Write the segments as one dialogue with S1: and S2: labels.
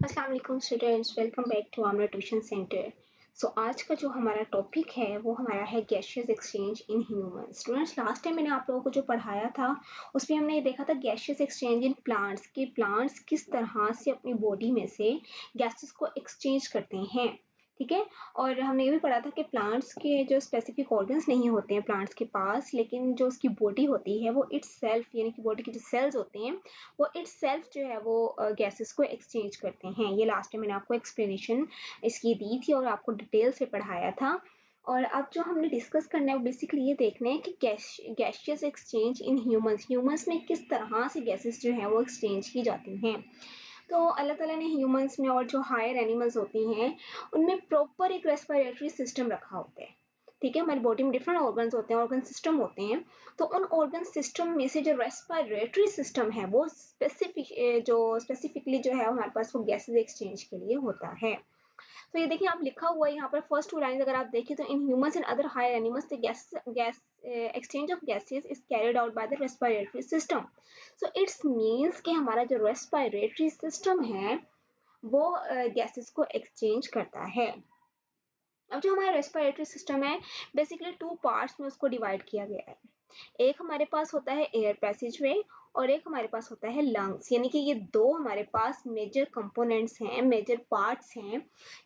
S1: अस्सलाम वालेकुम students, welcome back to our tuition centre. So आज का जो हमारा टॉपिक है वो हमारा है gaseous exchange in humans. Students, last time मैंने आप लोगों को जो पढ़ाया था उसमें हमने ये देखा था गैसियस एक्सचेंज इन प्लांट्स कि प्लांट्स किस तरह से अपनी बॉडी में से गैसेस को एक्सचेंज करते हैं। ठीक है। और हमने ये भी पढ़ा था कि प्लांट्स के जो स्पेसिफिक ऑर्गन्स नहीं होते हैं प्लांट्स के पास, लेकिन जो उसकी बॉडी होती है वो इट्स सेल्फ यानी कि बॉडी के जो सेल्स होते हैं वो इट्स सेल्फ जो है वो गैसेस को एक्सचेंज करते हैं। ये लास्ट टाइम मैंने आपको एक्सप्लेनेशन इसकी दी थी और आपको डिटेल से पढ़ाया था। और अब जो हमने डिस्कस करना है वो बेसिकली ये देखना है कि गैशियस एक्सचेंज इन ह्यूमंस में किस तरह से गैसेस जो है वो एक्सचेंज की जाती हैं। तो अल्लाह ताला ने ह्यूमंस में और जो हायर एनिमल्स होती हैं उनमें प्रॉपर एक रेस्पिरेटरी सिस्टम रखा होता है। ठीक है, हमारी बॉडी में डिफरेंट ऑर्गन्स होते हैं, ऑर्गन सिस्टम होते हैं। तो उन ऑर्गन सिस्टम में से जो रेस्पिरेटरी सिस्टम है वो स्पेसिफिकली जो है हमारे पास वो गैसेस एक्सचेंज के लिए होता है। तो ये देखिए आप लिखा हुआ है यहाँ पर फर्स्ट टू लाइन अगर आप देखें तो in humans and other higher animals the gas exchange of gases is carried out by the respiratory system. So it means कि हमारा जो respiratory system है वो गैसेस को एक्सचेंज करता है। अब जो हमारा रेस्पिरेटरी सिस्टम है बेसिकली टू पार्ट्स में उसको डिवाइड किया गया है। एक हमारे पास होता है एयर पैसेज वे और एक हमारे पास होता है लंग्स, यानी कि ये दो हमारे पास मेजर कंपोनेंट्स हैं, मेजर पार्ट्स हैं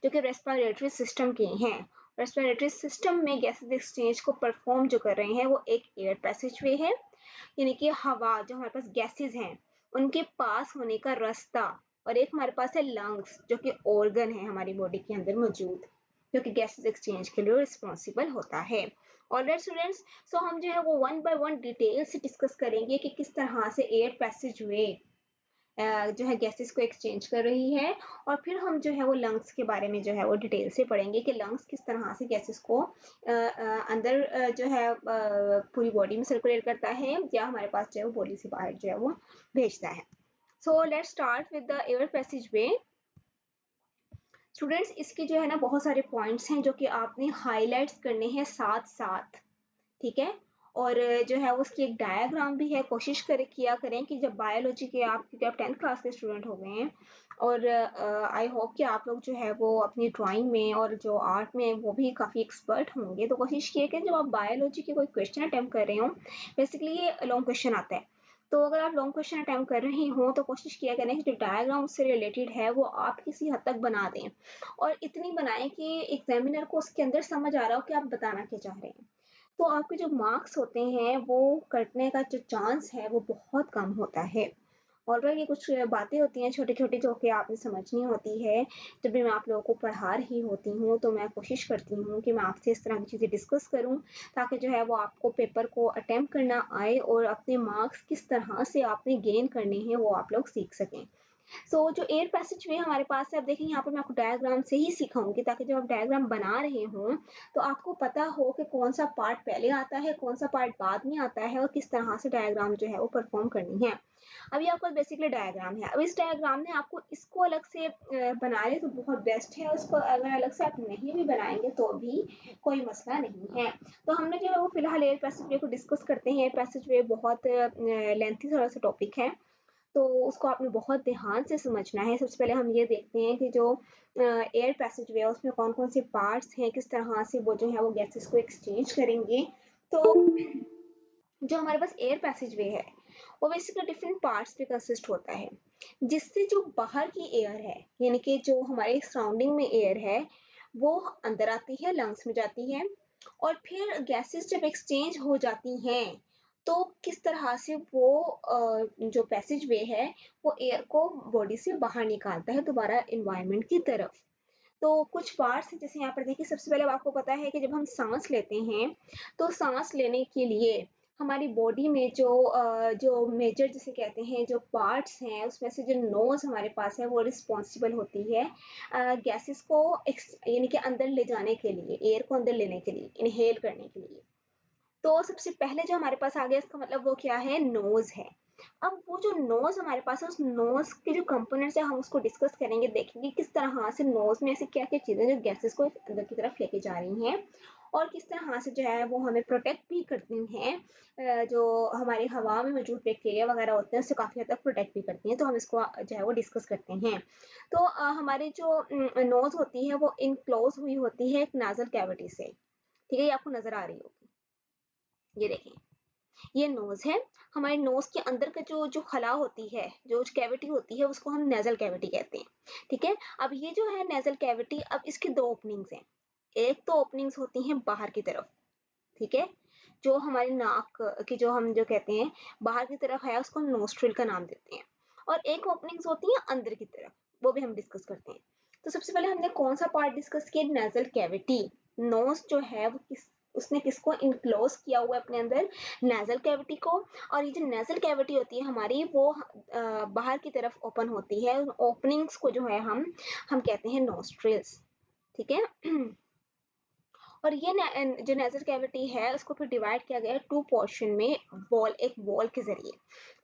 S1: जो कि रेस्पिरेटरी सिस्टम के हैं। रेस्पिरेटरी सिस्टम में गैसेस एक्सचेंज को परफॉर्म जो कर रहे हैं वो एक एयर पैसेज वे है, यानी कि हवा जो हमारे पास गैसेस हैं उनके पास होने का रास्ता, और एक हमारे पास है लंग्स जो कि ऑर्गन है हमारी बॉडी के अंदर मौजूद जो कि गैसेस एक्सचेंज के लिए रिस्पॉन्सिबल होता है। ऑलराइट स्टूडेंट्स, सो हम जो है वो वन बाय वन डिटेल से डिस्कस करेंगे कि किस तरह से एयर पैसेज वे जो है गैसेस को एक्सचेंज कर रही है, और फिर हम जो है वो लंग्स के बारे में जो है वो डिटेल से पढ़ेंगे कि लंग्स किस तरह से गैसेस को अंदर जो है पूरी बॉडी में सर्कुलेट करता है या हमारे पास जो है वो बॉडी से बाहर जो है वो भेजता है। So let's start with the air passage way. Students, इसके जो है ना बहुत सारे पॉइंट्स हैं जो कि आपने हाईलाइट्स करने हैं साथ साथ। ठीक है। और जो है उसकी एक डायग्राम भी है, कोशिश किया करें कि जब बायोलॉजी के आप, क्योंकि आप 10th क्लास के स्टूडेंट हो गए हैं और आई होप कि आप लोग जो है वो अपनी ड्राइंग में और जो आर्ट में वो भी काफ़ी एक्सपर्ट होंगे, तो कोशिश किए कि जब आप बायोलॉजी के कोई क्वेश्चन अटैम्प्ट कर रहे हो, बेसिकली ये लॉन्ग क्वेश्चन आता है, तो अगर आप लॉन्ग क्वेश्चन अटैम्प्ट कर रहे हो तो कोशिश किया करें कि जो डायग्राम उससे रिलेटेड है वो आप किसी हद तक बना दें, और इतनी बनाएं कि एग्जामिनर को उसके अंदर समझ आ रहा हो कि आप बताना क्या चाह रहे हैं। तो आपके जो मार्क्स होते हैं वो कटने का जो चांस है वो बहुत कम होता है। ऑलराइट, ये कुछ बातें होती हैं छोटी छोटी जो कि आपने समझनी होती है। जब भी मैं आप लोगों को पढ़ा रही होती हूँ तो मैं कोशिश करती हूँ कि मैं आपसे इस तरह की चीज़ें डिस्कस करूँ ताकि जो है वो आपको पेपर को अटेम्प्ट करना आए और अपने मार्क्स किस तरह से आपने गेन करने हैं वो आप लोग सीख सकें। जो एयर पैसेज वे हमारे पास है, अब देखिए यहाँ पर मैं आपको डायग्राम से ही सिखाऊंगी ताकि जब आप डायग्राम बना रहे हो तो आपको पता हो कि कौन सा पार्ट पहले आता है, कौन सा पार्ट बाद में आता है और किस तरह से डायग्राम जो है वो परफॉर्म करनी है। अभी आपका बेसिकली डायग्राम है, अब इस डायग्राम में आपको इसको अलग से बना ले तो बहुत बेस्ट है, उसको अगर अलग से आप नहीं भी बनाएंगे तो भी कोई मसला नहीं है। तो हमने जो है वो फिलहाल एयर पैसेज वे को डिस्कस करते हैं। एयर पैसेज वे बहुत लेंथी थोड़ा सा टॉपिक है, तो उसको आपने बहुत ध्यान से समझना है। सबसे पहले हम ये देखते हैं कि जो एयर पैसेज वे है उसमें कौन कौन से पार्ट्स हैं, किस तरह से वो जो है वो गैसेस को एक्सचेंज करेंगे। तो जो हमारे पास एयर पैसेज वे है वो बेसिकली डिफरेंट पार्ट्स पे कंसिस्ट होता है, जिससे जो बाहर की एयर है यानी कि जो हमारे सराउंडिंग में एयर है वो अंदर आती है, लंग्स में जाती है, और फिर गैसेस जब एक्सचेंज हो जाती हैं तो किस तरह से वो जो पैसेज वे है वो एयर को बॉडी से बाहर निकालता है दोबारा इन्वायरमेंट की तरफ। तो कुछ पार्ट्स हैं जैसे यहाँ पर देखिए, सबसे पहले आपको पता है कि जब हम सांस लेते हैं तो सांस लेने के लिए हमारी बॉडी में जो मेजर जिसे कहते हैं जो पार्ट्स हैं उसमें से जो नोज हमारे पास है वो रिस्पॉन्सिबल होती है गैसेस को यानी कि अंदर ले जाने के लिए, एयर को अंदर लेने के लिए, इनहेल करने के लिए। तो सबसे पहले जो हमारे पास आ गया इसका मतलब वो क्या है, नोज है। अब वो जो नोज हमारे पास है उस नोज के जो कंपोनेंट्स है हम उसको डिस्कस करेंगे, देखेंगे किस तरह से नोज में ऐसी क्या क्या चीजें जो गैसेस को अंदर की तरफ लेके जा रही हैं, और किस तरह से जो है वो हमें प्रोटेक्ट भी करती हैं। जो हमारी हवा में मौजूद बैक्टीरिया वगैरह होते हैं उससे काफ़ी हद तक प्रोटेक्ट भी करती हैं, तो हम इसको जो है वो डिस्कस करते हैं। तो हमारी जो नोज़ होती है वो इनक्लोज हुई होती है एक नाजल कैविटी से, ठीक है, ये आपको नजर आ रही होगी, ये देखें, ये नोज है। हमारे नोज के अंदर का जो जो खला होती है, जो कैविटी होती है, उसको हम नेजल कैविटी कहते हैं, ठीक है। अब ये जो है नेजल कैविटी, अब इसकी दो ओपनिंग्स हैं। एक तो ओपनिंग्स होती हैं बाहर की तरफ, ठीक है, जो हमारी नाक की जो हम जो कहते हैं बाहर की तरफ है उसको हम नोस्ट्रिल का नाम देते हैं। और एक ओपनिंग्स होती है अंदर की तरफ, वो भी हम डिस्कस करते हैं। तो सबसे पहले हमने कौन सा पार्ट डिस्कस किया, नेजल कैविटी। नोज जो है वो उसने किसको इनक्लोज किया हुआ है अपने अंदर, नेजल कैविटी को। और ये जो नेजल कैविटी होती है हमारी वो बाहर की तरफ ओपन होती है, ओपनिंग्स को जो है हम कहते हैं नोस्ट्रिल्स, ठीक है। और ये जो नेजल कैविटी है उसको फिर डिवाइड किया गया है टू पोर्शन में, वॉल, एक वॉल के जरिए,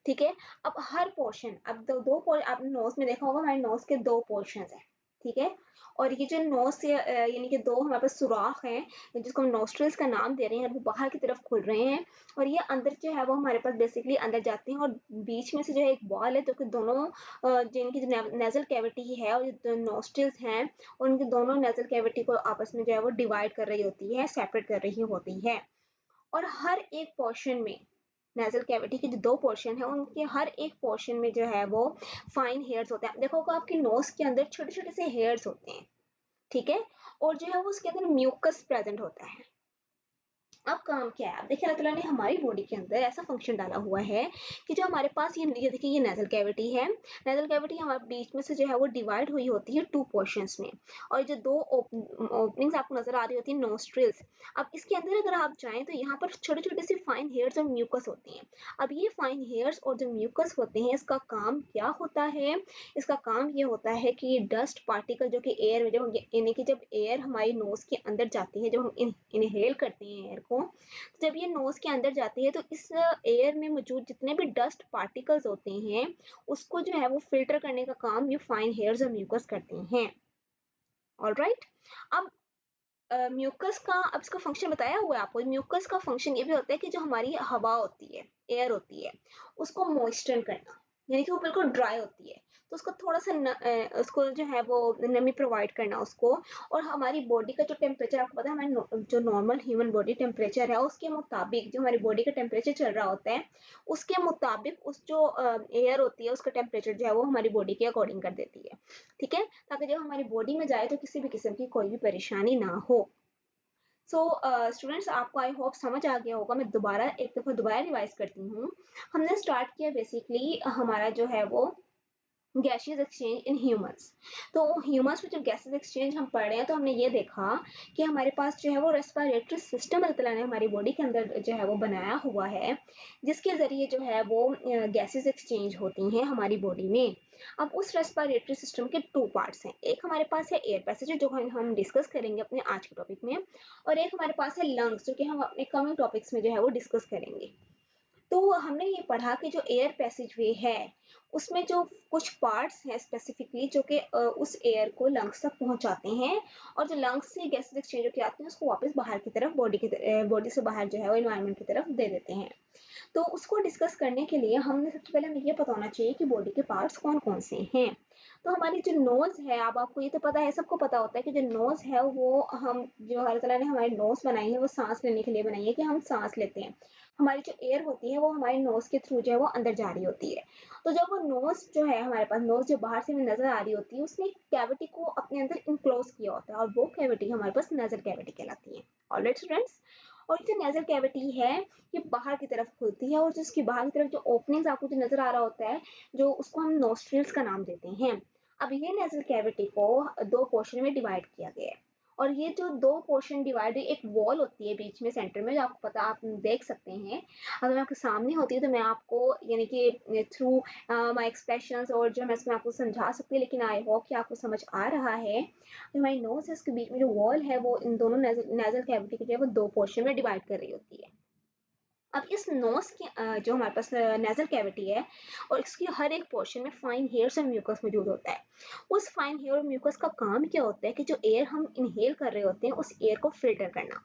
S1: ठीक है। अब हर पोर्शन, अब दो आपने नोज में देखा होगा हमारे नोज के दो पोर्शन है, ठीक है। और ये जो नोज से यानी कि दो हमारे पास सुराख हैं जिसको हम नोस्ट्रिल्स का नाम दे रहे हैं, वो बाहर की तरफ खुल रहे हैं। और ये अंदर जो है वो हमारे पास बेसिकली अंदर जाते हैं, और बीच में से जो है एक बॉल है, जो कि दोनों जिनकी जो नेजल कैविटी है और जो नोस्ट्रिल्स हैं, और उनकी दोनों नेजल कैविटी को आपस में जो है वो डिवाइड कर रही होती है, सेपरेट कर रही होती है। और हर एक पोर्शन में, नेजल कैविटी के जो दो पोर्शन है उनके हर एक पोर्शन में जो है वो फाइन हेयर्स होते हैं। देखो आपके नोज के अंदर छोटे छोटे से हेयर्स होते हैं, ठीक है। और जो है वो उसके अंदर म्यूकस प्रेजेंट होता है। अब काम क्या है, अब देखिए अल्लाह ताला ने हमारी बॉडी के अंदर ऐसा फंक्शन डाला हुआ है कि जो हमारे पास ये देखिए ये नेजल कैविटी है। नेजल कैविटी हमारे बीच में से जो है वो डिवाइड हुई होती है टू पोर्शंस में। और जो दो ओपनिंग्स आपको नजर आ रही होती है नोस्ट्रिल्स, अब इसके अंदर अगर आप जाएं तो यहाँ पर छोटे छोटे से फाइन हेयर्स और म्यूकस होते हैं। अब ये फाइन हेयर्स और जो म्यूकस होते हैं इसका काम क्या होता है, इसका काम ये होता है कि ये डस्ट पार्टिकल जो कि एयर में जब यानी कि जब एयर हमारी नोज के अंदर जाती है, जब हम इनहेल करते हैं एयर को, तो जब ये नोज के अंदर जाती है तो इस एयर में मौजूद जितने भी डस्ट पार्टिकल्स होते हैं उसको जो है वो फिल्टर करने का काम ये फाइन हेयर्स और म्यूकस करते हैं। ऑलराइट। अब म्यूकस का, अब इसका फंक्शन बताया हुआ है आपको। म्यूकस का फंक्शन ये भी होता है कि जो हमारी हवा होती है, एयर होती है, उसको मॉइस्चर करना, यानी कि वो बिल्कुल ड्राई होती है तो उसको थोड़ा सा उसको जो है वो नमी प्रोवाइड करना उसको। और हमारी बॉडी का जो टेम्परेचर आपको पता है, हमारी जो नॉर्मल ह्यूमन बॉडी टेम्परेचर है उसके मुताबिक जो हमारी बॉडी का टेम्परेचर चल रहा होता है उसके मुताबिक उस जो एयर होती है उसका टेम्परेचर जो है वो हमारी बॉडी के अकॉर्डिंग कर देती है, ठीक है, ताकि जब हमारी बॉडी में जाए तो किसी भी किस्म की कोई भी परेशानी ना हो। सो स्टूडेंट्स, आपको आई होप समझ आ गया होगा। मैं दोबारा एक दफ़ा दोबारा रिवाइज करती हूँ। हमने स्टार्ट किया बेसिकली हमारा जो है वो गैसियस एक्सचेंज इन ह्यूमंस। तो ह्यूमंस में जब गैसेस एक्सचेंज हम पढ़ रहे हैं तो हमने ये देखा कि हमारे पास जो है वो रेस्पिरेटरी सिस्टम अल्लाह ताला ने हमारी बॉडी के अंदर जो है वो बनाया हुआ है, जिसके ज़रिए जो है वो गैसेस एक्सचेंज होती हैं हमारी बॉडी में। अब उस रेस्पिरेटरी सिस्टम के टू पार्ट्स हैं, एक हमारे पास है एयर पैसेज जो हम डिस्कस करेंगे अपने आज के टॉपिक में, और एक हमारे पास है लंग्स जो कि हम अपने कमिंग टॉपिक्स में जो है वो डिस्कस करेंगे। तो हमने ये पढ़ा कि जो एयर पैसेज वे है उसमें जो कुछ पार्ट्स हैं स्पेसिफिकली जो कि उस एयर को लंग्स तक पहुंचाते हैं, और जो लंग्स से गैसेस एक्सचेंज होकर आते हैं उसको वापस बाहर की तरफ बॉडी से बाहर जो है वो एनवायरनमेंट की तरफ दे देते हैं। तो उसको डिस्कस करने के लिए हमने सबसे पहले हमें ये पता होना चाहिए कि बॉडी के पार्ट्स कौन कौन से हैं। तो हमारी जो नोज है, अब आपको ये तो पता है, सबको पता होता है कि जो नोज है वो हम जो अल्लाह ताला ने हमारी नोज बनाई है वो सांस लेने के लिए बनाई है कि हम सांस लेते हैं। हमारी जो एयर होती है वो हमारे नोज के थ्रू जो है वो अंदर जा रही होती है। तो जब वो नोज जो है हमारे पास, नोज जो बाहर से हमें नजर आ रही होती है, उसने कैविटी को अपने अंदर इनक्लोज किया होता है और वो कैविटी हमारे पास नेजल कैविटी कहलाती है। Alright students. और जो नेजल कैविटी है ये बाहर की तरफ खुलती है, और जो इसकी बाहर की तरफ जो ओपनिंग आपको जो नजर आ रहा होता है, जो उसको हम नोस्ट्रिल्स का नाम देते हैं। अब ये नेजल कैविटी को दो पोर्शन में डिवाइड किया गया है, और ये जो दो पोर्शन डिवाइड, एक वॉल होती है बीच में सेंटर में, जो आपको पता, आप देख सकते हैं। अगर मैं आपके सामने होती है तो मैं आपको यानी कि थ्रू माय एक्सप्रेशंस और जो मैं इसमें आपको समझा सकती हूँ, लेकिन आई होप कि आपको समझ आ रहा है। जो हमारी नोज है उसके बीच में जो वॉल है वो इन दोनों नेजल कैविटी को जो है वो दो पोर्शन में डिवाइड कर रही होती है। अब इस नोज के जो हमारे पास नेजल कैविटी है और इसकी हर एक पोर्शन में फाइन हेयर्स और म्यूकस मौजूद होता है। उस फाइन हेयर और म्यूकस का काम क्या होता है कि जो एयर हम इनहेल कर रहे होते हैं उस एयर को फिल्टर करना।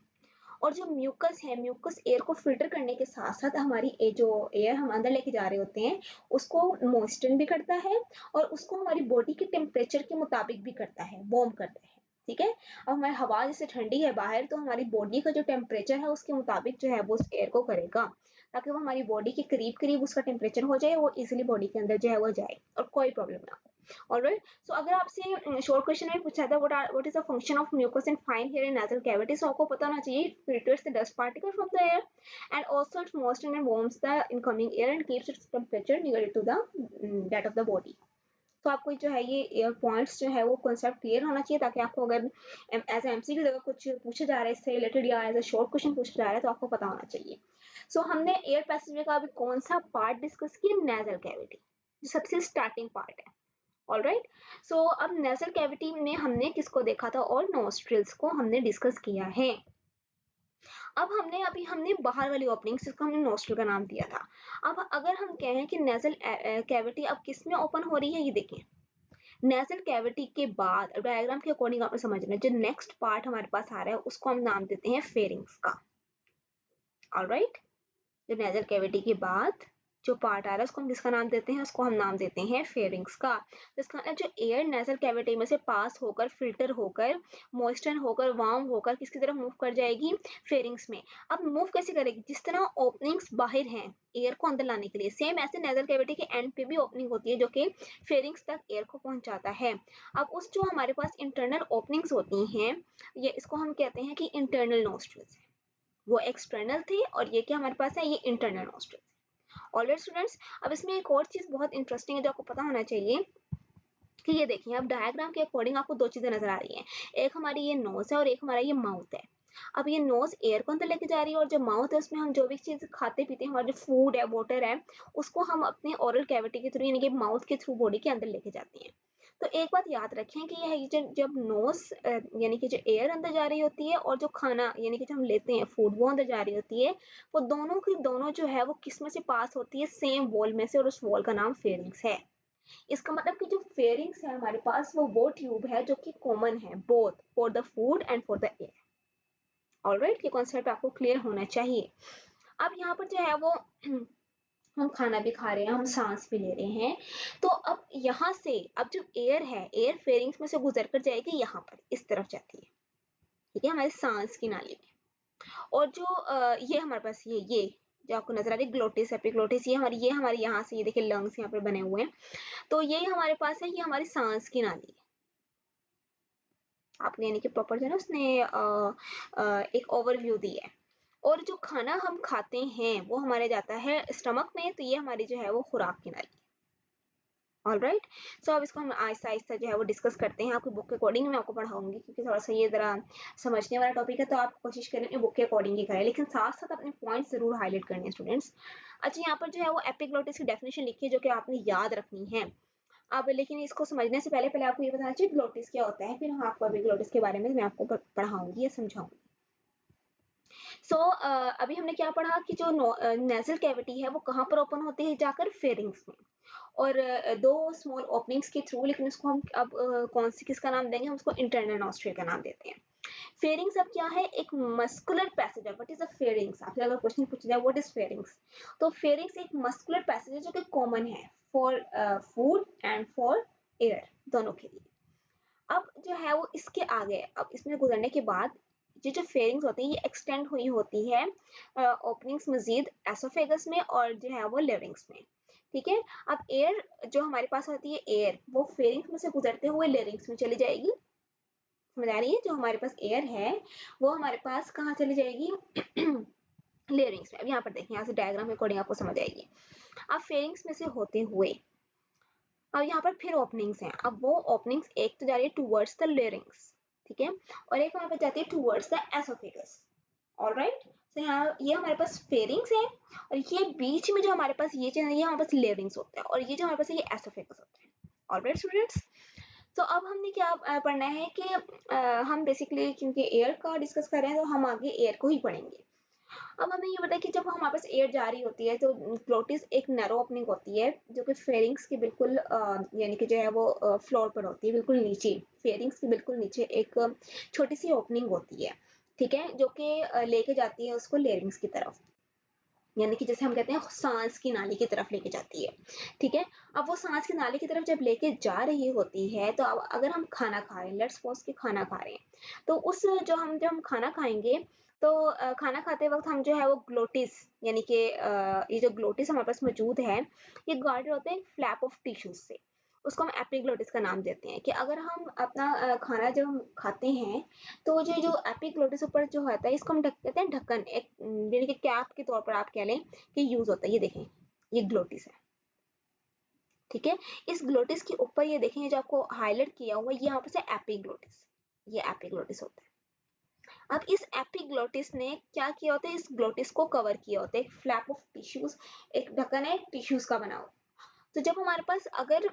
S1: और जो म्यूकस है, म्यूकस एयर को फिल्टर करने के साथ साथ हमारी जो एयर हम अंदर लेके जा रहे होते हैं उसको मॉइस्चर भी करता है और उसको हमारी बॉडी के टेम्परेचर के मुताबिक भी करता है, वार्म करता है। ठीक है, अब हमारी हवा जैसे ठंडी है बाहर तो हमारी बॉडी का जो टेम्परेचर है उसके मुताबिक जो है वो उस एयर को करेगा ताकि वो हमारी बॉडी के करीब करीब उसका टेम्परेचर हो जाए, वो इजिली बॉडी के अंदर जो है वो जाए और कोई प्रॉब्लम ना हो। ऑलराइट, सो अगर आपसे शॉर्ट क्वेश्चन में पूछा था what is the function of mucus and fine hair in nasal cavity, so आपको पता होना चाहिए filters the dust particle from the air and also it moistens and warms the incoming air and keeps its temperature near to the that of the body। तो आपको जो है ये air points जो है वो कॉन्सेप्ट क्लियर होना चाहिए ताकि आपको अगर एज एमसीक्यू अगर कुछ पूछा जा रहा है इससे रिलेटेड या एज अ शॉर्ट क्वेश्चन पूछा जा रहा है तो आपको पता होना चाहिए। सो हमने एयर पैसेज का अभी कौन सा पार्ट डिस्कस किया, नेजल कैविटी, जो सबसे स्टार्टिंग पार्ट है। ऑलराइट, सो अब नेजल कैविटी में हमने किसको देखा था और नोस्ट्रिल्स को हमने डिस्कस किया है। अब हमने बाहर वाली ओपनिंग जिसको हमने नोस्ट्रल का नाम दिया था। अब अगर हम कहें कि नेजल कैविटी अब किस में ओपन हो रही है, ये देखें नेजल कैविटी के बाद डायग्राम के अकॉर्डिंग आपने समझना है जो नेक्स्ट पार्ट हमारे पास आ रहा है उसको हम नाम देते हैं फेरिंग्स का। ऑलराइट, जो नेजल कैविटी के बाद जो पार्ट आ रहा है उसको हम किसका नाम देते हैं, उसको हम नाम देते हैं फेरिंग्स का। जिसका मतलब जो एयर नेजल कैविटी में से पास होकर फिल्टर होकर मॉइस्चर होकर वार्म होकर किसकी तरफ मूव कर जाएगी, फेरिंग्स में। अब मूव कैसे करेगी, जिस तरह ओपनिंग्स बाहर हैं एयर को अंदर लाने के लिए, सेम ऐसे नेजल कैविटी के एंड पे भी ओपनिंग होती है जो कि फेरिंग्स तक एयर को पहुंचाता है। अब उस जो हमारे पास इंटरनल ओपनिंग्स होती हैं ये इसको हम कहते हैं कि इंटरनल नोस्ट्रल्स, वो एक्सटर्नल थे और ये क्या हमारे पास है, ये इंटरनल नोस्ट्रल्स। ऑलराइट स्टूडेंट्स, अब इसमें एक और चीज बहुत इंटरेस्टिंग है जो आपको पता होना चाहिए कि ये देखिए अब डायग्राम के अकॉर्डिंग आपको दो चीजें नजर आ रही हैं, एक हमारी ये नोज है और एक हमारा ये माउथ है। अब ये नोज एयर को अंदर लेके जा रही है और जो माउथ है उसमें हम जो भी चीज खाते पीते हैं, हमारा जो फूड है वाटर है उसको हम अपने ओरल कैविटी के थ्रू यानी कि माउथ के थ्रू बॉडी के अंदर लेके जाते हैं। तो एक बात याद रखें कि यह जब नोज यानी कि जो एयर अंदर जा रही होती है और जो खाना यानी कि जो हम लेते हैं फूड वो अंदर जा रही होती है, वो दोनों की दोनों जो है वो किस में से पास होती है, सेम वॉल में से, और उस वॉल का नाम फेरिंग्स है। इसका मतलब कि जो फेरिंग्स है हमारे पास वो ट्यूब है जो कि कॉमन है both for the food and for the air. Alright, ये कॉन्सेप्ट आपको क्लियर होना चाहिए। अब यहाँ पर जो है वो हम खाना भी खा रहे हैं, हम सांस भी ले रहे हैं, तो अब यहाँ से अब जो एयर है एयर फेरिंग्स में से गुजर कर जाएगी यहाँ पर इस तरफ जाती है, ठीक है, हमारे सांस की नाली में। और जो ये हमारे पास ये जो आपको नजर आ रही है ग्लोटिस एपिग्लोटिस, ये हमारी यहाँ से ये देखिए लंग्स यहाँ पर बने हुए हैं, तो ये हमारे पास है, ये हमारी सांस की नाली है। आपने यानी कि प्रॉपर जो है ना उसने एक ओवरव्यू दी है। और जो खाना हम खाते हैं वो हमारे जाता है स्टमक में, तो ये हमारी जो है वो खुराक की नाली। ऑलराइट, सो अब इसको हम आहिस्ता आहिस्ता जो है वो डिस्कस करते हैं, आपकी बुक के अकॉर्डिंग मैं आपको पढ़ाऊंगी क्योंकि थोड़ा सा ये जरा समझने वाला टॉपिक है, तो आप कोशिश करें बुक के अकॉर्डिंग ही करें, लेकिन साथ साथ अपने पॉइंट्स जरूर हाईलाइट करने हैं स्टूडेंट्स। अच्छा, यहाँ पर जो है वो एपिग्लोटिस की डेफिनेशन लिखी है जो कि आपने याद रखनी है। अब लेकिन इसको समझने से पहले आपको ये बताना चाहिए ग्लोटिस क्या होता है, फिर हम आपको अभी ग्लोटिस के बारे में मैं आपको पढ़ाऊंगी या समझाऊंगी। सो अभी हमने क्या पढ़ा कि जो नेजल कैविटी है वो कहाँ पर ओपन होती है, जाकर फेरिंग्स में, और दो स्मॉल ओपनिंग्स के थ्रू, लेकिन उसको हम अब कौन सी किसका नाम देंगे, हम उसको इंटरनल नॉस्ट्रल का नाम देते हैं। फेरिंग्स अब क्या है, एक मस्कुलर पैसेज है। व्हाट इज अ फेरिंग्स, आपसे अगर क्वेश्चन पूछा जाए व्हाट इज फेरिंग्स, तो फेरिंग्स एक मस्कुलर पैसेज है जो कि कॉमन है for food and for air दोनों के लिए। अब जो है वो इसके आगे अब इसमें गुजरने के बाद ये जो फेरिंग्स होती है ये एक्सटेंड हुई होती है ओपनिंग्स मजीद एसोफेगस में और जो है वो लेरिंग्स में। ठीक है, अब एयर जो हमारे पास होती है एयर वो फेरिंग्स में से गुजरते हुए लेरिंग्स में चली जाएगी। समझ आ रही है, जो हमारे पास एयर है वो हमारे पास कहाँ चली जाएगी लेरिंग्स में। अब यहाँ पर देखें, यहाँ से डायग्राम के अकॉर्डिंग आपको समझ आएगी। अब फेरिंग्स में से होते हुए अब यहाँ पर फिर ओपनिंग्स हैं, अब वो ओपनिंग्स एक तो जा रही है टूवर्ड्स द लेरिंग्स, ठीक है, और एक वहां पर जाती है टूवर्ड्स द एसोफेगस। ऑलराइट, तो यहाँ ये हमारे पास फेरिंग्स है और ये बीच में जो हमारे पास ये चीज है ये हमारे पास लेरिंग्स होता है और ये जो हमारे पास है ये एसोफेगस होता है। ऑलराइट स्टूडेंट्स, तो अब हमने क्या पढ़ना है कि हम बेसिकली क्योंकि एयर का डिस्कस कर रहे हैं तो हम आगे एयर को ही पढ़ेंगे। अब हमें ये पता है कि जब हमारे पास एयर जा रही होती है तो ग्लोटिस एक नैरो ओपनिंग होती है जो कि फेरिंग्स के बिल्कुल यानी कि जो है वो फ्लोर पर होती है, बिल्कुल नीचे फेरिंग्स के बिल्कुल नीचे एक छोटी सी ओपनिंग होती है। ठीक है, जो कि लेके जाती है उसको लेरिंग्स की तरफ, यानी कि जैसे हम कहते हैं सांस की नाली की तरफ लेके जाती है। ठीक है, अब वो सांस की नाली की तरफ जब लेके जा रही होती है, तो अब अगर हम खाना खा रहे हैं, लेट्स सपोज कि खाना खा रहे हैं, तो उस जब हम खाना खाएंगे, तो खाना खाते वक्त हम जो है वो ग्लोटिस, यानी कि ये जो ग्लोटिस हमारे पास मौजूद है, ये गार्डेड होते हैं फ्लैप ऑफ टिश्यूज से। उसको हम एपिग्लोटिस का नाम देते हैं कि अगर हम अपना खाना जब हम खाते हैं, तो जो एपिग्लोटिस ऊपर जो होता है, इसको हम कहते हैं ढक्कन, एक यानी कि कैप के तौर पर आप कह लें कि यूज होता है। ये देखें, ये ग्लोटिस है। ठीक है, इस ग्लोटिस के ऊपर ये देखें, जो आपको हाईलाइट किया हुआ, ये यहाँ पर से एपिग्लोटिस, ये एपिग्लोटिस होता है। अब इस एपिग्लोटिस ने क्या किया होता है, इस ग्लोटिस को कवर किया होता है, एक फ्लैप ऑफ टिश्यूज, एक ढक्कन है टिश्यूज का बना हुआ। तो जब हमारे पास अगर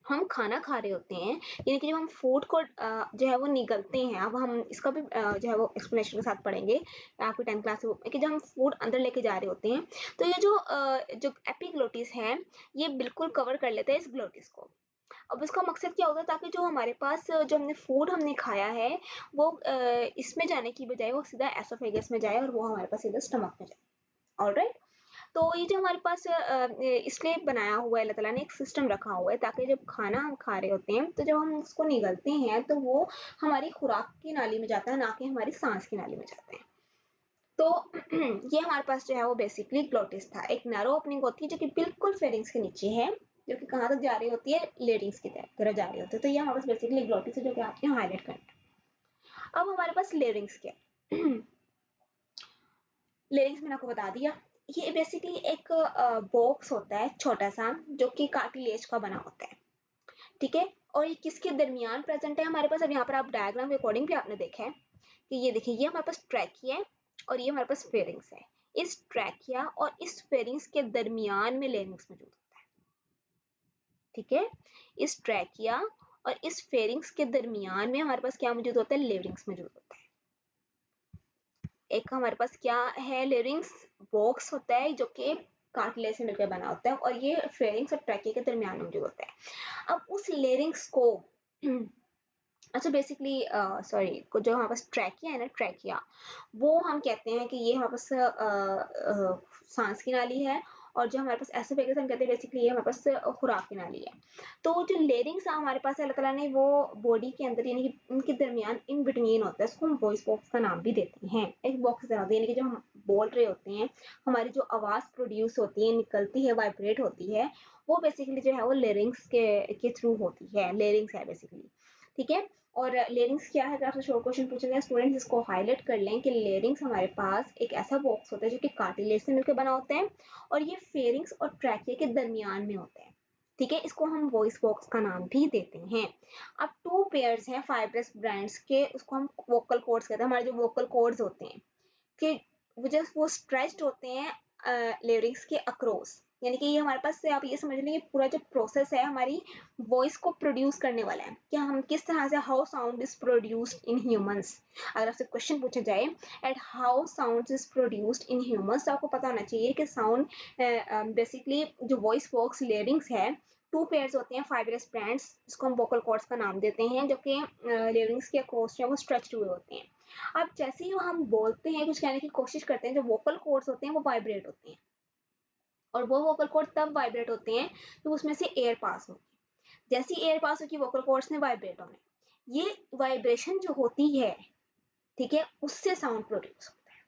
S1: हम खाना खा रहे होते हैं, यानी कि जब हम फूड को जो है वो निगलते हैं, अब हम इसका भी जो है वो एक्सप्लेनेशन के साथ पढ़ेंगे आपकी 10th क्लास में, कि जब हम फूड अंदर लेके जा रहे होते हैं, तो ये जो एपिग्लोटिस है, ये बिल्कुल कवर कर लेता है इस ग्लोटिस को। अब इसका मकसद क्या होता है, ताकि जो हमारे पास जो हमने फूड हमने खाया है, वो इसमें जाने की बजाय वो सीधा एसोफेगस में जाए, और वो हमारे पास सीधा स्टमक में जाए। ऑलराइट, तो ये जो हमारे पास इसलिए बनाया हुआ है, अल्लाह ताला ने एक सिस्टम रखा हुआ है, ताकि जब खाना हम खा रहे होते हैं, तो जब हम उसको निगलते हैं, तो वो हमारी खुराक की नाली में जाता है, ना कि हमारी सांस की नाली में जाता है। तो ये हमारे पास जो है वो बेसिकली ग्लोटिस था, एक नैरो ओपनिंग होती है जो कि बिल्कुल फेरिंग्स के नीचे है, जो कि कहाँ तक जा रही होती है, लेरिंग्स की तरफ जा रही होती है। तो ये हमारे पास बेसिकली ग्लोटिस है, जो कि आपने हाईलाइट करना है। अब हमारे पास लेरिंग्स क्या है? लेरिंग्स मैंने आपको बता दिया, ये बेसिकली एक बॉक्स होता है छोटा सा, जो कि कार्टिलेज का बना होता है। ठीक है, और ये किसके दरमियान प्रेजेंट है हमारे पास? अब यहाँ पर आप डायग्राम के अकॉर्डिंग भी आपने देखा है कि ये देखिए, ये हमारे पास ट्रैकिया है और ये हमारे पास फेरिंग्स है। इस ट्रैकिया और इस फेरिंग्स के दरमियान में लेरिंग्स मौजूद होता है। ठीक है, इस ट्रैकिया और इस फेरिंग्स के दरमियान में हमारे पास क्या मौजूद होता है? लेरिंग्स मौजूद होता है। एक हमारे पास क्या है? लेरिंग्स बॉक्स होता है, जो कि कार्टिलेज से मिलकर बना होता है, और ये फेरिंग्स और ट्रैकिया के दरमियान मौजूद होता है। अब उस लेरिंग्स को अच्छा, बेसिकली सॉरी, जो हमारे पास ट्रैकिया है ना, ट्रैकिया, वो हम कहते हैं कि ये हमारे पास सांस की नाली है, और जो हमारे पास एसोफेगस हम कहते हैं बेसिकली ये हमारे पास खुराक की नाली है। तो जो लेरिंग्स हमारे पास है, अल्लाह ताला ने वो बॉडी के अंदर, यानी कि उनके दरमियान इन बिटवीन होता है, उसको हम वॉइस बॉक्स का नाम भी देते हैं। एक बॉक्स तरह से, यानी कि जब हम बोल रहे होते हैं, हमारी जो आवाज़ प्रोड्यूस होती है, निकलती है, वाइब्रेट होती है, वो बेसिकली जो है वो लेरिंग्स के थ्रू होती है। लेरिंग्स है बेसिकली। ठीक है, और लेरिंग्स क्या है? अगर आपसे शॉर्ट क्वेश्चन पूछा जाए, स्टूडेंट्स इसको हाईलाइट कर लें कि लेरिंग्स हमारे पास एक ऐसा बॉक्स होता है जो कि कार्टिलेज से मिलकर बना होता है, और ये फेरिंग्स और ट्रैकिया के दरमियान में होता है। ठीक है, इसको हम वॉइस बॉक्स का नाम भी देते हैं। अब टू पेयर्स हैं फाइब्रस ब्रांड्स के, उसको हम वोकल कॉर्ड्स कहते हैं। हमारे जो वोकल कॉर्ड्स होते हैं, कि वो स्ट्रेच्ड होते हैं लिरिक्स के अक्रॉस, यानी कि ये हमारे पास से आप ये समझ लें, ये पूरा जो प्रोसेस है हमारी वॉइस को प्रोड्यूस करने वाला है, कि हम किस तरह से, how sound is produced in humans. अगर आपसे क्वेश्चन पूछा जाए at how sound is produced in humans, तो आपको पता होना चाहिए कि साउंड बेसिकली जो वॉइस बॉक्स लेरिंग्स है, टू पेयर्स होते हैं फाइब्रस ब्रांड्स, जिसको हम वोकल कॉर्ड्स का नाम देते हैं, जो कि लेरिंग्स के अक्रॉस जो है वो स्ट्रेच्ड हुए होते हैं। अब जैसे ही हम बोलते हैं, कुछ कहने की कोशिश करते हैं, जो वोकल कॉर्ड्स होते हैं वो वाइब्रेट होते हैं, और वो वोकल कॉर्ड तब वाइब्रेट होते हैं तो उसमें से एयर पास होती है। जैसे ही एयर पास होगी, वोकल कॉर्ड्स ने वाइब्रेट होने, ये वाइब्रेशन जो होती है, ठीक है, उससे साउंड प्रोड्यूस होता है।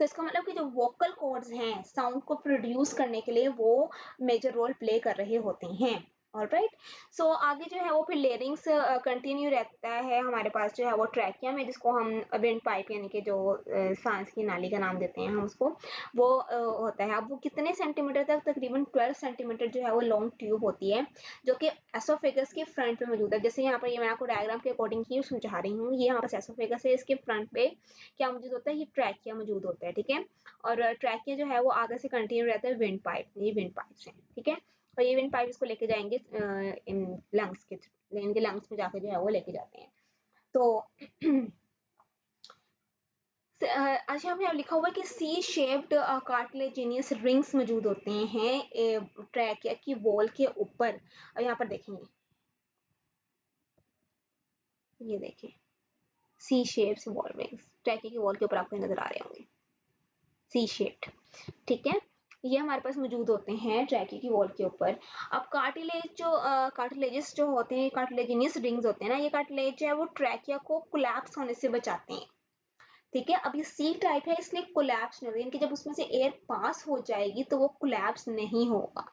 S1: तो इसका मतलब कि जो वोकल कॉर्ड्स हैं साउंड को प्रोड्यूस करने के लिए, वो मेजर रोल प्ले कर रहे होते हैं। ऑलराइट, सो आगे जो है वो फिर लेरिंग्स कंटिन्यू रहता है हमारे पास, जो है वो ट्रैकिया में, जिसको हम विंड पाइप, यानी कि जो सांस की नाली का नाम देते हैं हम उसको, वो होता है। अब वो कितने सेंटीमीटर तक? तकरीबन 12 सेंटीमीटर जो है वो लॉन्ग ट्यूब होती है, जो कि एसोफेगस के फ्रंट पे मौजूद है। जैसे यहाँ पर ये मैं आपको डायग्राम के अकॉर्डिंग ही समझा रही हूँ, ये यहाँ पर एसोफेगस है, इसके फ्रंट पे क्या मौजूद होता है? ये ट्रैकिया मौजूद होता है। ठीक है, और ट्रैकिया जो है वो आगे से कंटिन्यू रहता है विंड पाइप, ये विंड पाइप है। ठीक है, और ये विंड पाइप इसको लेके जाएंगे इन लंग्स के थ्रू, इनके लंग्स में जाके जो है वो लेके जाते हैं। तो अच्छा, यहाँ लिखा हुआ है कि सी शेप्ड कार्टिलेजिनियस रिंग्स मौजूद होते हैं ट्रैकिया की वॉल के ऊपर। और यहाँ पर देखेंगे, ये देखें, सी शेप्स वॉल रिंग्स ट्रैकिया की वॉल के ऊपर आपको नजर आ रहे होंगे, सी शेप्ड, ठीक है। ये हमारे पास मौजूद होते हैं ट्रैकिया की वॉल के ऊपर। अब कार्टिलेज जो कार्टिलेजेस जो होते हैं, कार्टिलेजिनियस रिंग्स होते हैं ना, ये कार्टिलेज जो है वो ट्रैकिया को कोलैप्स होने से बचाते हैं, ठीक है। अब ये सी टाइप है इसलिए कोलैप्स नहीं होगी, यानी कि जब उसमें से एयर पास हो जाएगी तो वो कोलैप्स नहीं होगा,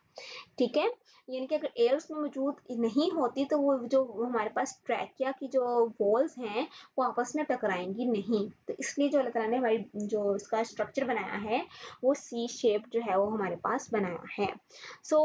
S1: ठीक है। यानी कि अगर एयर उसमें मौजूद नहीं होती तो वो जो हमारे पास ट्रैकिया की जो वॉल्स हैं वो आपस में टकराएंगी नहीं, तो इसलिए जो अल्लाह ताला ने हमारी जो इसका स्ट्रक्चर बनाया है वो सी शेप जो है वो हमारे पास बनाया है। सो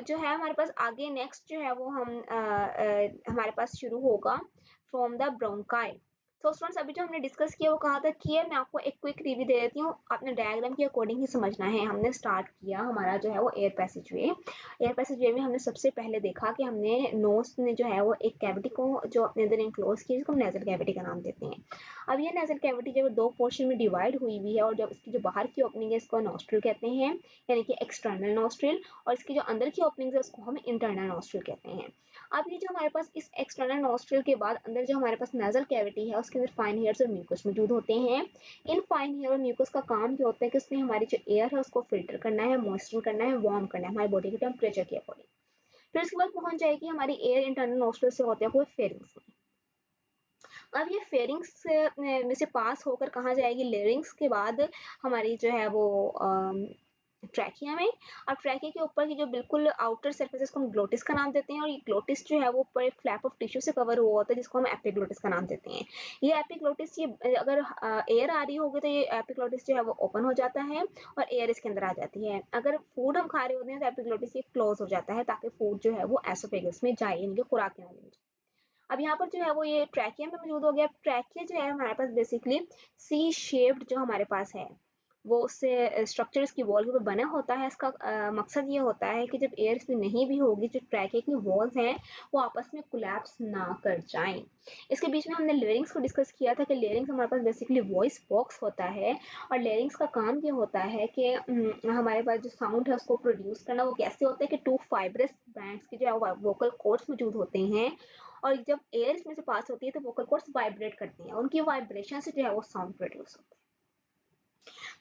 S1: जो है हमारे पास आगे नेक्स्ट जो है वो हमारे पास शुरू होगा फ्रॉम द ब्रोंकाई। तो स्टूडेंट्स अभी जो हमने डिस्कस किया वो कहा था कि मैं आपको एक क्विक रिव्यू दे देती हूँ, आपने डायग्राम के अकॉर्डिंग ही समझना है। हमने स्टार्ट किया हमारा जो है वो एयर पैसेज वे। एयर पैसेज वे में हमने सबसे पहले देखा कि हमने नोज ने जो है वो एक कैविटी को जो अपने अंदर इनक्लोज की जिसको हम नेजल कैविटी का नाम देते हैं। अब ये नेजल कैविटी जो दो पोर्शन में डिवाइड हुई हुई है और जब इसकी जो बाहर की ओपनिंग है इसको नोस्ट्रिल कहते हैं, यानी कि एक्सटर्नल नोस्ट्रिल, और इसकी जो अंदर की ओपनिंग है उसको हम इंटरनल नोस्ट्रिल कहते हैं। अब ये जो हमारे पास इस एक्सटर्नल नोस्ट्रिल के बाद अंदर जो हमारे पास नेजल कैविटी है उसके अंदर फाइन हेयर्स और म्यूकस मौजूद होते हैं। इन फाइन हेयर और म्यूकस का काम क्या होता है कि उसमें हमारी जो एयर है उसको फिल्टर करना है, मॉइस्चर करना है, वार्म करना है हमारी बॉडी के टेम्परेचर के अकॉर्डिंग। फिर उसके बाद पहुंच जाएगी हमारी एयर इंटरनल नोस्ट्रिल से होते हुए फेरिंग्स में। अब ये फेरिंग्स में से पास होकर कहाँ जाएगी, लेरिंग्स के बाद हमारी जो है वो ट्रैकिया में। और ट्रैकिया के ऊपर की जो बिल्कुल आउटर सरफेस है इसको हम ग्लोटिस का नाम देते हैं, और ये ग्लोटिस जो है वो ऊपर एक फ्लैप ऑफ टिश्यू से कवर हुआ होता है जिसको हम एपिग्लोटिस का नाम देते हैं। ये एपिग्लोटिस ये अगर एयर आ रही होगी तो ये एपिग्लोटिस जो है वो ओपन हो जाता है और एयर इसके अंदर आ जाती है। अगर फूड हम खा रहे होते हैं तो एपिग्लोटिस ये क्लोज हो जाता है ताकि फूड जो है वो एसोफेगस में जाए, यानी कि खुराक के अंदर। अब यहाँ पर जो है वो ये ट्रैकिया में मौजूद हो गया। ट्रैकिया जो है हमारे पास बेसिकली सी शेप्ड जो हमारे पास है वो उससे स्ट्रक्चर इसकी वॉल के ऊपर बना होता है। इसका मकसद ये होता है कि जब एयर इसमें नहीं भी होगी जो ट्रैकिया की वॉल्स हैं वो आपस में कोलैप्स ना कर जाएं। इसके बीच में हमने लेरिंग्स को डिस्कस किया था कि लेरिंग्स हमारे पास बेसिकली वॉइस बॉक्स होता है, और लेरिंग्स का काम ये होता है कि हमारे पास जो साउंड है उसको प्रोड्यूस करना। वो कैसे होता है कि टू फाइब्रस बैंड्स की जो है वोकल कॉर्ड्स मौजूद होते हैं, और जब एयर इसमें से पास होती है तो वोकल कॉर्ड्स वाइब्रेट करते हैं, उनकी वाइब्रेशन से जो है वो साउंड प्रोड्यूस होता है।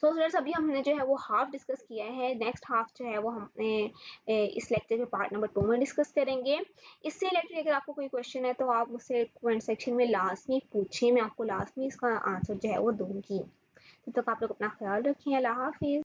S1: तो स्टूडेंट्स अभी हमने जो है वो हाफ डिस्कस किया है, नेक्स्ट हाफ जो है वो हमने इस लेक्चर के पार्ट नंबर 2 में डिस्कस करेंगे। इससे रिलेटेड अगर आपको कोई क्वेश्चन है तो आप मुझसे कमेंट सेक्शन में लास्ट में पूछें, मैं आपको लास्ट में इसका आंसर जो है वो दूंगी। तब तक आप लोग अपना ख्याल रखें। अल्लाह हाफिज।